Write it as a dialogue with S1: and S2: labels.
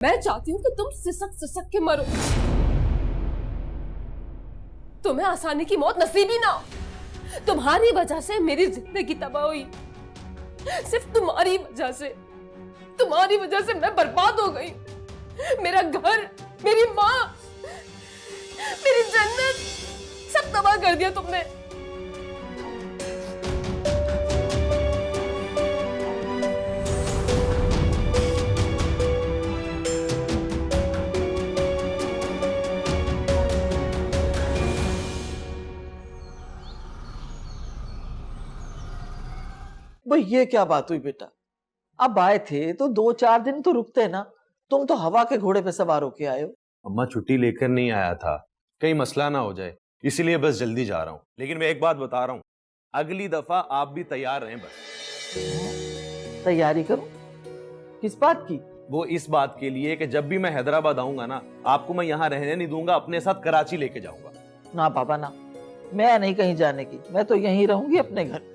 S1: मैं चाहती हूँ कि तुम सिसक सिसक के मरो, तुम्हें आसानी की मौत नसीब ही ना हो। तुम्हारी वजह से मेरी जिंदगी तबाह हुई, सिर्फ तुम्हारी वजह से, तुम्हारी वजह से मैं बर्बाद हो गई। मेरा घर, मेरी माँ, मेरी जन्नत सब तबाह कर दिया तुमने।
S2: भाई ये क्या बात हुई बेटा? अब आए थे तो 2-4 दिन तो रुकते ना, तुम तो हवा के घोड़े पे सवार होके आए हो।
S3: अम्मा छुट्टी लेकर नहीं आया था, कहीं मसला ना हो जाए, इसीलिए बस जल्दी जा रहा हूँ। लेकिन मैं एक बात बता रहा हूँ, अगली दफा आप भी तैयार रहें बस।
S2: तैयारी करो? किस बात की?
S3: वो इस बात के लिए कि जब भी मैं हैदराबाद आऊंगा ना, आपको मैं यहाँ रहने नहीं दूंगा, अपने साथ कराची लेके जाऊंगा।
S2: ना बाबा ना, मैं नहीं कहीं जाने की, मैं तो यहीं रहूंगी अपने घर।